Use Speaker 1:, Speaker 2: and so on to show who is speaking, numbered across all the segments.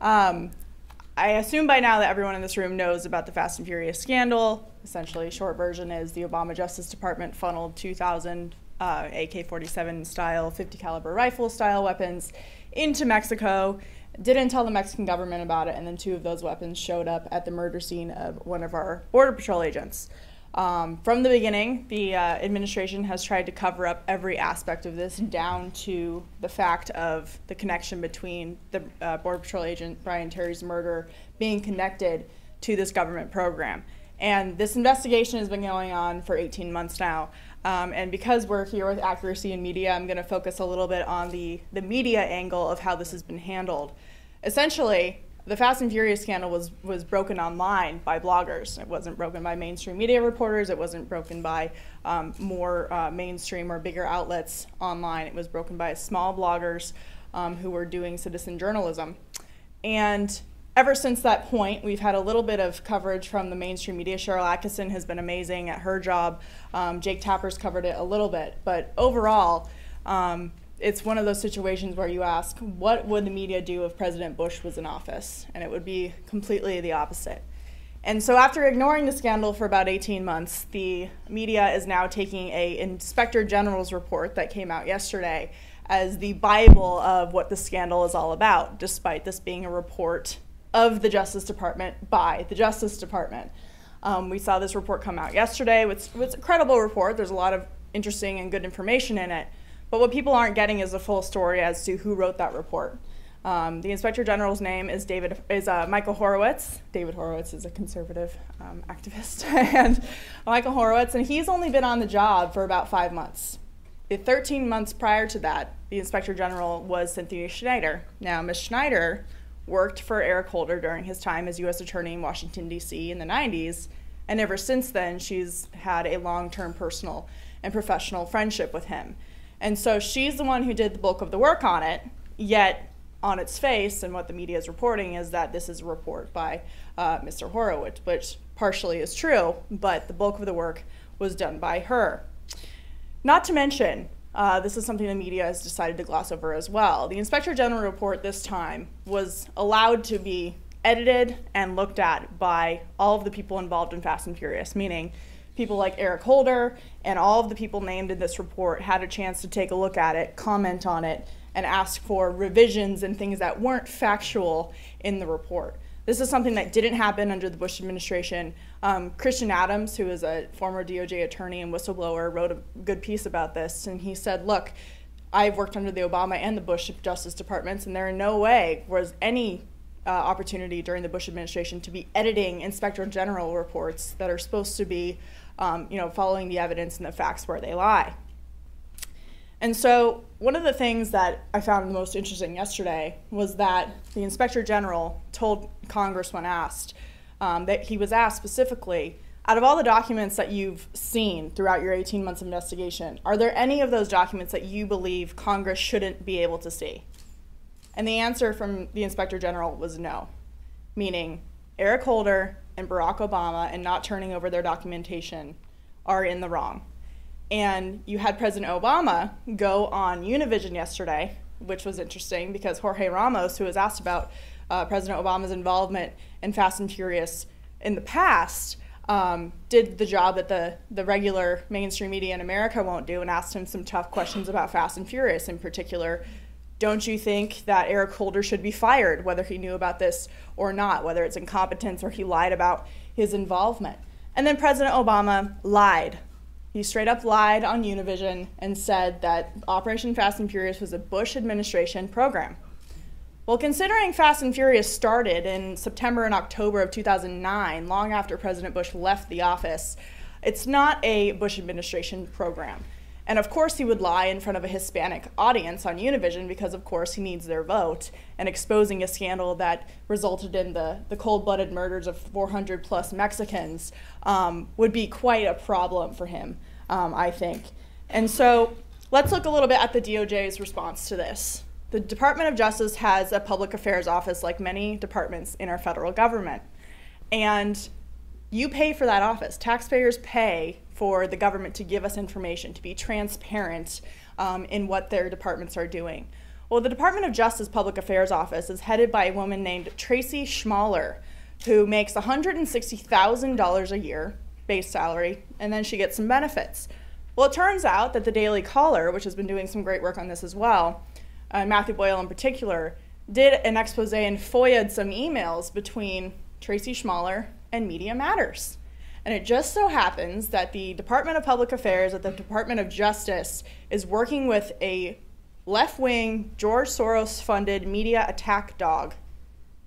Speaker 1: I assume by now that everyone in this room knows about the Fast and Furious scandal. Essentially, short version is the Obama Justice Department funneled 2,000 AK-47 style, 50 caliber rifle style weapons into Mexico, didn't tell the Mexican government about it, and then 2 of those weapons showed up at the murder scene of one of our Border Patrol agents. From the beginning, the administration has tried to cover up every aspect of this down to the fact of the connection between the Border Patrol agent Brian Terry's murder being connected to this government program. And this investigation has been going on for 18 months now. And because we're here with Accuracy in Media, I'm going to focus a little bit on the media angle of how this has been handled. Essentially, the Fast and Furious scandal was broken online by bloggers. It wasn't broken by mainstream media reporters. It wasn't broken by more mainstream or bigger outlets online. It was broken by small bloggers who were doing citizen journalism. And ever since that point, we've had a little bit of coverage from the mainstream media. Sharyl Attkisson has been amazing at her job. Jake Tapper's covered it a little bit. But overall, it's one of those situations where you ask, what would the media do if President Bush was in office? And it would be completely the opposite. And so after ignoring the scandal for about 18 months, the media is now taking an Inspector General's report that came out yesterday as the Bible of what the scandal is all about, despite this being a report of the Justice Department by the Justice Department. We saw this report come out yesterday. It's a credible report. There's a lot of interesting and good information in it. But what people aren't getting is the full story as to who wrote that report. The Inspector General's name is Michael Horowitz. David Horowitz is a conservative activist, and Michael Horowitz, and he's only been on the job for about 5 months. The 13 months prior to that, the Inspector General was Cynthia Schneider. Now, Ms. Schneider worked for Eric Holder during his time as U.S. Attorney in Washington, D.C. in the 90s, and ever since then, she's had a long-term personal and professional friendship with him. And so she's the one who did the bulk of the work on it, yet on its face, and what the media is reporting is that this is a report by Mr. Horowitz, which partially is true, but the bulk of the work was done by her. Not to mention, this is something the media has decided to gloss over as well. The Inspector General report this time was allowed to be edited and looked at by all of the people involved in Fast and Furious, meaning people like Eric Holder and all of the people named in this report had a chance to take a look at it, comment on it, and ask for revisions and things that weren't factual in the report. This is something that didn't happen under the Bush administration. Christian Adams, who is a former DOJ attorney and whistleblower, wrote a good piece about this, and he said, look, I've worked under the Obama and the Bush Justice Departments, and there in no way was any opportunity during the Bush administration to be editing Inspector General reports that are supposed to be following the evidence and the facts where they lie. And so one of the things that I found the most interesting yesterday was that the Inspector General told Congress when asked, that he was asked specifically, out of all the documents that you've seen throughout your 18 months of investigation, are there any of those documents that you believe Congress shouldn't be able to see? And the answer from the Inspector General was no, meaning Eric Holder and Barack Obama and not turning over their documentation are in the wrong. And you had President Obama go on Univision yesterday, which was interesting because Jorge Ramos, who was asked about President Obama's involvement in Fast and Furious in the past, did the job that the regular mainstream media in America won't do and asked him some tough questions about Fast and Furious. In particular, don't you think that Eric Holder should be fired, whether he knew about this or not, whether it's incompetence or he lied about his involvement? And then President Obama lied. He straight up lied on Univision and said that Operation Fast and Furious was a Bush administration program. Well, considering Fast and Furious started in September and October of 2009, long after President Bush left the office, it's not a Bush administration program. And of course he would lie in front of a Hispanic audience on Univision because of course he needs their vote, and exposing a scandal that resulted in the cold-blooded murders of 400 plus Mexicans would be quite a problem for him, I think. And so let's look a little bit at the DOJ's response to this. The Department of Justice has a public affairs office like many departments in our federal government. And you pay for that office. Taxpayers pay for the government to give us information, to be transparent in what their departments are doing. Well, the Department of Justice Public Affairs Office is headed by a woman named Tracy Schmaler, who makes $160,000 a year base salary, and then she gets some benefits. Well, it turns out that the Daily Caller, which has been doing some great work on this as well, Matthew Boyle in particular, did an expose and FOIA'd some emails between Tracy Schmaler and Media Matters. And it just so happens that the Department of Public Affairs at the Department of Justice is working with a left-wing, George Soros-funded media attack dog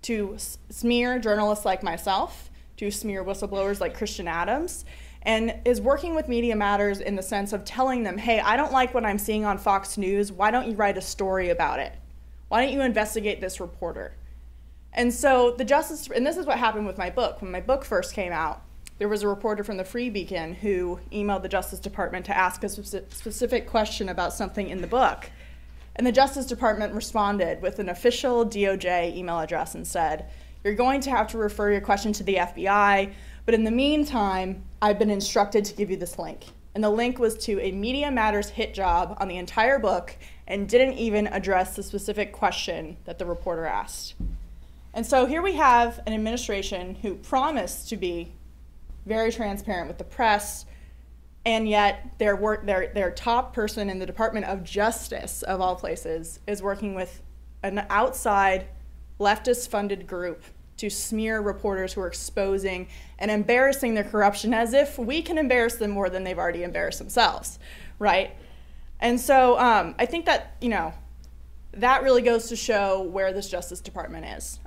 Speaker 1: to smear journalists like myself, to smear whistleblowers like Christian Adams, and is working with Media Matters in the sense of telling them, hey, I don't like what I'm seeing on Fox News. Why don't you write a story about it? Why don't you investigate this reporter? And so the Justice, and this is what happened with my book. When my book first came out, there was a reporter from the Free Beacon who emailed the Justice Department to ask a specific question about something in the book. And the Justice Department responded with an official DOJ email address and said, you're going to have to refer your question to the FBI, but in the meantime, I've been instructed to give you this link. And the link was to a Media Matters hit job on the entire book and didn't even address the specific question that the reporter asked. And so here we have an administration who promised to be very transparent with the press, and yet their top person in the Department of Justice, of all places, is working with an outside leftist-funded group to smear reporters who are exposing and embarrassing their corruption as if we can embarrass them more than they've already embarrassed themselves, right? And so I think that, that really goes to show where this Justice Department is.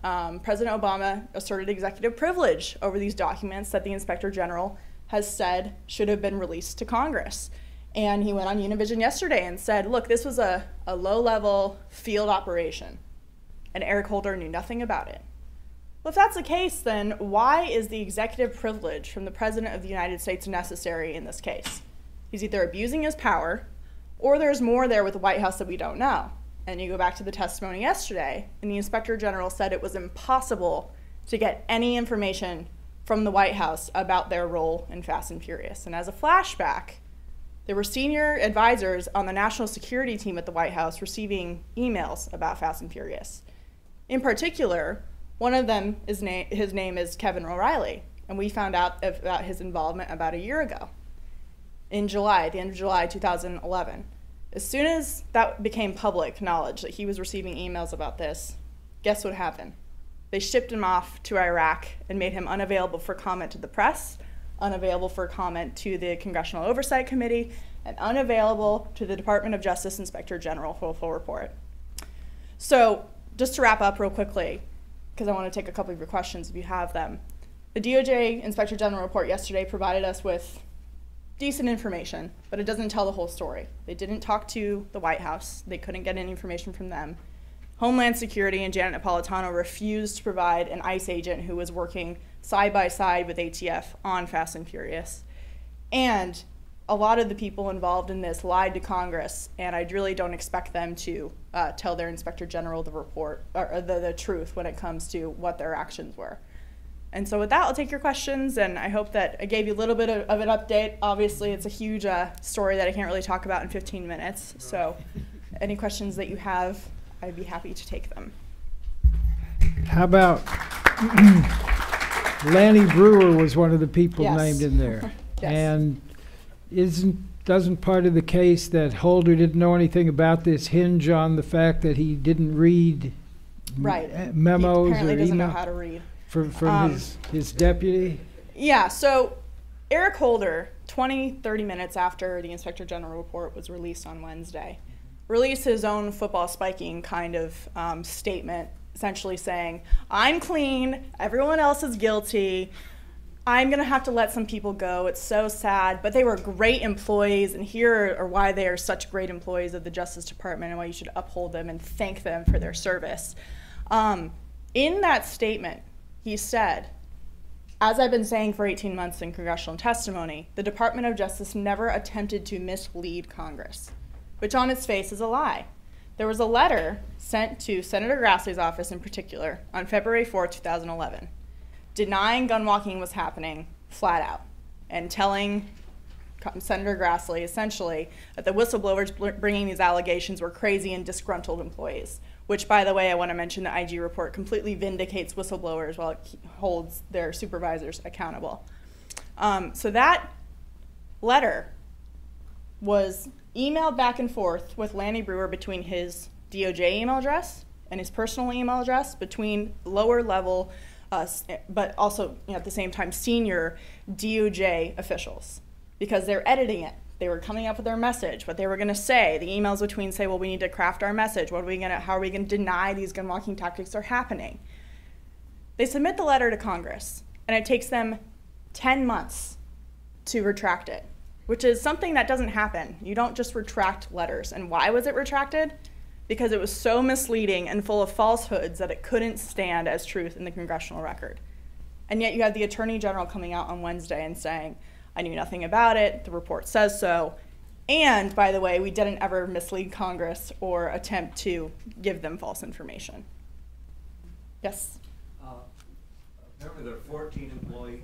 Speaker 1: President Obama asserted executive privilege over these documents that the Inspector General has said should have been released to Congress. And he went on Univision yesterday and said, look, this was a low-level field operation, and Eric Holder knew nothing about it. Well, if that's the case, then why is the executive privilege from the President of the United States necessary in this case? He's either abusing his power, or there's more there with the White House that we don't know. And you go back to the testimony yesterday, and the Inspector General said it was impossible to get any information from the White House about their role in Fast and Furious. And as a flashback, there were senior advisors on the national security team at the White House receiving emails about Fast and Furious. In particular, one of them, his name is Kevin O'Reilly, and we found out about his involvement about a year ago, in July, at the end of July 2011. As soon as that became public knowledge that he was receiving emails about this, guess what happened? They shipped him off to Iraq and made him unavailable for comment to the press, unavailable for comment to the Congressional Oversight Committee, and unavailable to the Department of Justice Inspector General for a full report. So just to wrap up real quickly, because I want to take a couple of your questions if you have them. The DOJ Inspector General report yesterday provided us with decent information, but it doesn't tell the whole story. They didn't talk to the White House. They couldn't get any information from them. Homeland Security and Janet Napolitano refused to provide an ICE agent who was working side by side with ATF on Fast and Furious. And a lot of the people involved in this lied to Congress, and I really don't expect them to tell their Inspector General the report, or the truth when it comes to what their actions were. And so with that, I'll take your questions, and I hope that I gave you a little bit of an update. Obviously, it's a huge story that I can't really talk about in 15 minutes, so any questions that you have, I'd be happy to take them.
Speaker 2: How about Lanny Brewer was one of the people named in there.
Speaker 1: Yes.
Speaker 2: And doesn't part of the case that Holder didn't know anything about this hinge on the fact that he didn't read memos
Speaker 1: he apparently
Speaker 2: or
Speaker 1: doesn't know
Speaker 2: email
Speaker 1: how to read.
Speaker 2: From his deputy?
Speaker 1: Yeah, so Eric Holder, 30 minutes after the Inspector General report was released on Wednesday, released his own football spiking kind of statement, essentially saying, I'm clean, everyone else is guilty, I'm going to have to let some people go, it's so sad, but they were great employees, and here are why they are such great employees of the Justice Department and why you should uphold them and thank them for their service. In that statement, he said, as I've been saying for 18 months in congressional testimony, the Department of Justice never attempted to mislead Congress, which on its face is a lie. There was a letter sent to Senator Grassley's office in particular on February 4, 2011, denying gun walking was happening flat out and telling Senator Grassley, essentially, that the whistleblowers bringing these allegations were crazy and disgruntled employees, which, by the way, I want to mention the IG report completely vindicates whistleblowers while it holds their supervisors accountable. So that letter was emailed back and forth with Lanny Breuer between his DOJ email address and his personal email address, between lower level, but also at the same time senior DOJ officials, because they're editing it. They were coming up with their message, what they were going to say. The emails between say, well, we need to craft our message. How are we going to deny these gun walking tactics are happening? They submit the letter to Congress, and it takes them 10 months to retract it, which is something that doesn't happen. You don't just retract letters. And why was it retracted? Because it was so misleading and full of falsehoods that it couldn't stand as truth in the congressional record. And yet you have the Attorney General coming out on Wednesday and saying, I knew nothing about it, the report says so, and by the way, we didn't ever mislead Congress or attempt to give them false information. Yes?
Speaker 3: Remember there are 14 employees.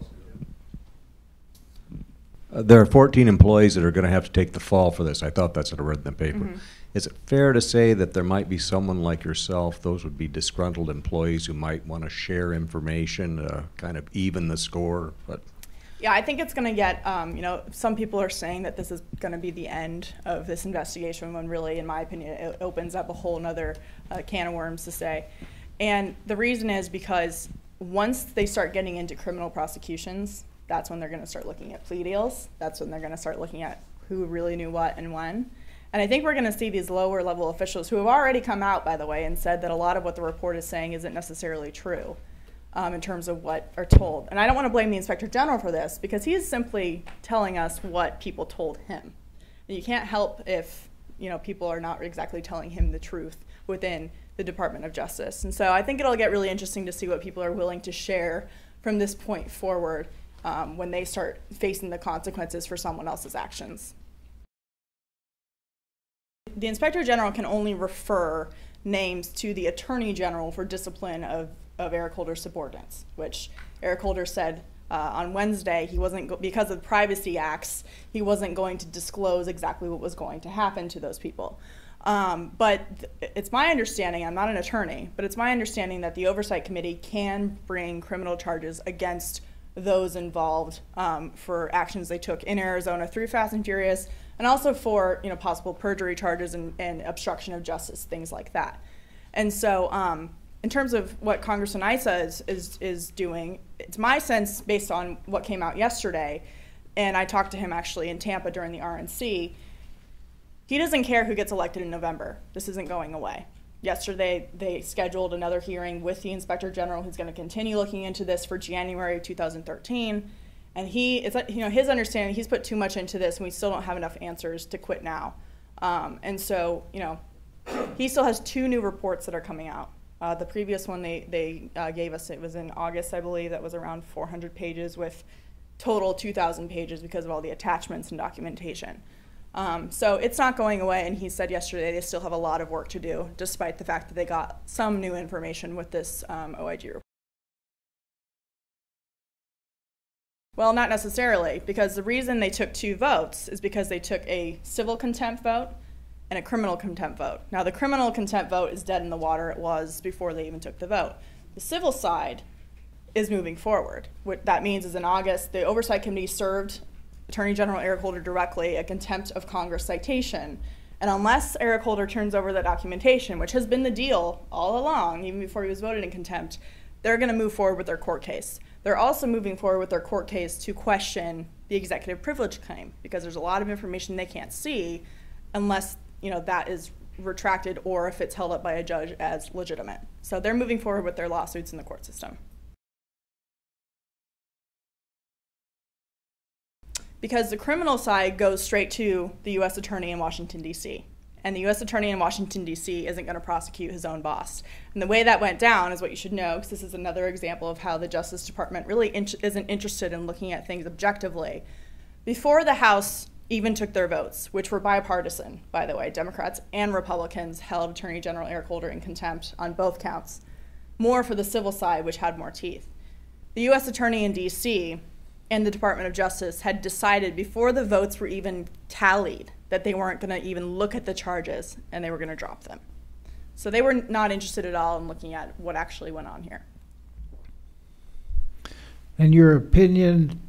Speaker 3: There are 14 employees that are going to have to take the fall for this. I thought that's what I read in the paper. Mm-hmm. Is it fair to say that there might be someone like yourself, those would be disgruntled employees who might want to share information, kind of even the score? But
Speaker 1: yeah, I think it's going to get, some people are saying that this is going to be the end of this investigation, when really, in my opinion, it opens up a whole nother can of worms to say. And the reason is because once they start getting into criminal prosecutions, that's when they're going to start looking at plea deals. That's when they're going to start looking at who really knew what and when. And I think we're going to see these lower level officials who have already come out, by the way, and said that a lot of what the report is saying isn't necessarily true. In terms of what are told. And I don't want to blame the Inspector General for this, because he is simply telling us what people told him. And you can't help if people are not exactly telling him the truth within the Department of Justice. And so I think it'll get really interesting to see what people are willing to share from this point forward when they start facing the consequences for someone else's actions. The Inspector General can only refer names to the Attorney General for discipline of Eric Holder's subordinates, which Eric Holder said on Wednesday he wasn't, because of privacy acts, he wasn't going to disclose exactly what was going to happen to those people. But it's my understanding, I'm not an attorney, but it's my understanding that the Oversight Committee can bring criminal charges against those involved for actions they took in Arizona through Fast and Furious, and also for possible perjury charges and obstruction of justice, things like that. And so in terms of what Congressman Issa is doing, it's my sense, based on what came out yesterday, and I talked to him actually in Tampa during the RNC, he doesn't care who gets elected in November. This isn't going away. Yesterday, they scheduled another hearing with the Inspector General, who's going to continue looking into this for January of 2013. And his understanding, he's put too much into this, and we still don't have enough answers to quit now. And so, he still has 2 new reports that are coming out. The previous one they gave us, it was in August, I believe, that was around 400 pages with total 2,000 pages because of all the attachments and documentation. So it's not going away, and he said yesterday they still have a lot of work to do, despite the fact that they got some new information with this OIG report. Well, not necessarily, because the reason they took 2 votes is because they took a civil contempt vote and a criminal contempt vote. Now, the criminal contempt vote is dead in the water. It was before they even took the vote. The civil side is moving forward. What that means is in August, the Oversight Committee served Attorney General Eric Holder directly a contempt of Congress citation. And unless Eric Holder turns over the documentation, which has been the deal all along, even before he was voted in contempt, they're going to move forward with their court case. They're also moving forward with their court case to question the executive privilege claim, because there's a lot of information they can't see unless that is retracted or if it's held up by a judge as legitimate. So they're moving forward with their lawsuits in the court system. Because the criminal side goes straight to the U.S. Attorney in Washington, D.C. And the U.S. Attorney in Washington, D.C. isn't going to prosecute his own boss. And the way that went down is what you should know, because this is another example of how the Justice Department really isn't interested in looking at things objectively. Before the House even took their votes, which were bipartisan, by the way, Democrats and Republicans held Attorney General Eric Holder in contempt on both counts, more for the civil side, which had more teeth. The U.S. Attorney in D.C. and the Department of Justice had decided before the votes were even tallied that they weren't going to even look at the charges and they were going to drop them. So they were not interested at all in looking at what actually went on here.
Speaker 2: In your opinion,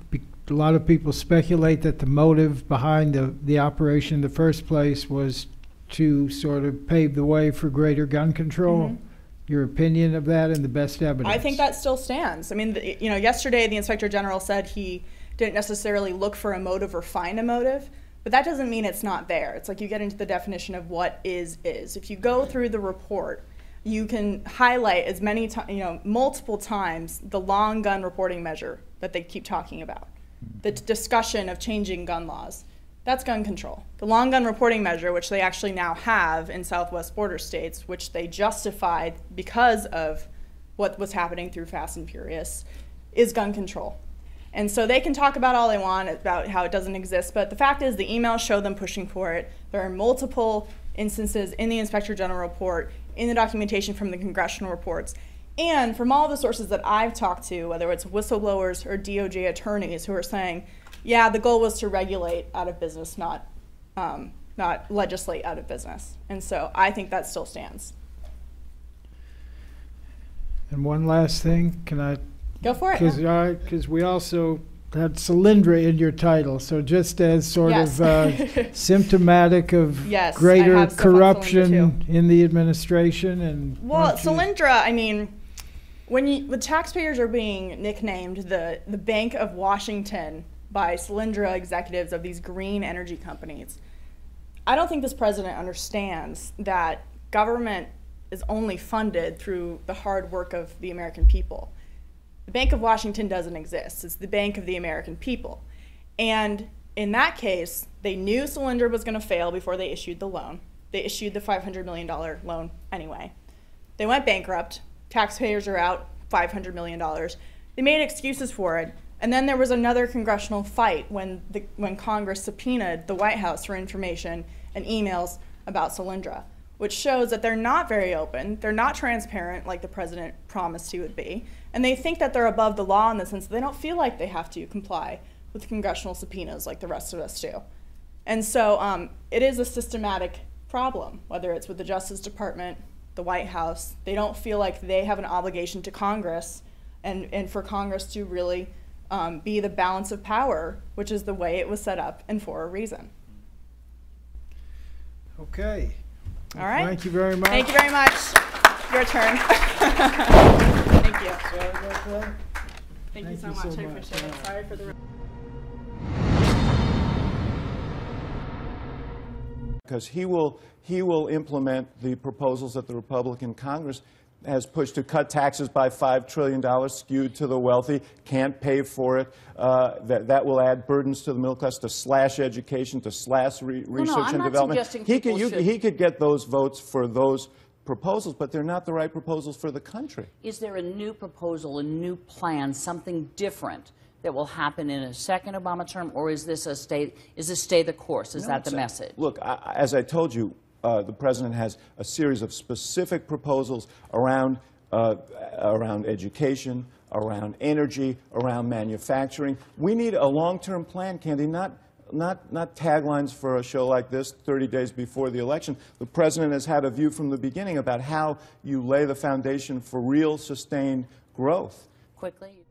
Speaker 2: a lot of people speculate that the motive behind the operation in the first place was to sort of pave the way for greater gun control. Mm-hmm. Your opinion of that and the best evidence?
Speaker 1: I think that still stands. I mean, yesterday the Inspector General said he didn't necessarily look for a motive or find a motive, but that doesn't mean it's not there. It's like you get into the definition of what is. If you go through the report, you can highlight as many multiple times the long gun reporting measure that they keep talking about, the discussion of changing gun laws. That's gun control. The long gun reporting measure, which they actually now have in southwest border states, which they justified because of what was happening through Fast and Furious, is gun control. And so they can talk about all they want about how it doesn't exist, but the fact is the emails show them pushing for it. There are multiple instances in the Inspector General report, in the documentation from the congressional reports, and from all the sources that I've talked to, whether it's whistleblowers or DOJ attorneys who are saying, yeah, the goal was to regulate out of business, not legislate out of business. And so I think that still stands.
Speaker 2: And one last thing, can I?
Speaker 1: Go for it.
Speaker 2: Because we also had Solyndra in your title, so just as sort of symptomatic of greater corruption in the administration. And
Speaker 1: well, Solyndra, I mean, when taxpayers are being nicknamed the Bank of Washington by Solyndra executives of these green energy companies, I don't think this president understands that government is only funded through the hard work of the American people. The Bank of Washington doesn't exist. It's the Bank of the American people. And in that case, they knew Solyndra was going to fail before they issued the loan. They issued the $500 million loan anyway. They went bankrupt. Taxpayers are out $500 million. They made excuses for it. And then there was another congressional fight when Congress subpoenaed the White House for information and emails about Solyndra, which shows that they're not very open, they're not transparent like the president promised he would be, and they think that they're above the law in the sense that they don't feel like they have to comply with congressional subpoenas like the rest of us do. And so it is a systematic problem, whether it's with the Justice Department, the White House. They don't feel like they have an obligation to Congress and for Congress to really be the balance of power, which is the way it was set up and for a reason.
Speaker 2: Okay.
Speaker 1: All right.
Speaker 2: Thank you very much.
Speaker 1: Thank you very much. Your turn. Thank you. Thank you so much. I appreciate it. Sorry for the...
Speaker 4: Because he will implement the proposals that the Republican Congress has pushed to cut taxes by $5 trillion, skewed to the wealthy, can't pay for it. That will add burdens to the middle class, to slash education, to slash research and development. He could get those votes for those proposals, but they're not the right proposals for the country.
Speaker 5: Is there a new proposal, a new plan, something different that will happen in a second Obama term, or is this stay the course? Is that the message?
Speaker 4: Look, as I told you, the president has a series of specific proposals around education, around energy, around manufacturing. We need a long-term plan, Candy, not taglines for a show like this 30 days before the election. The president has had a view from the beginning about how you lay the foundation for real, sustained growth.
Speaker 5: Quickly.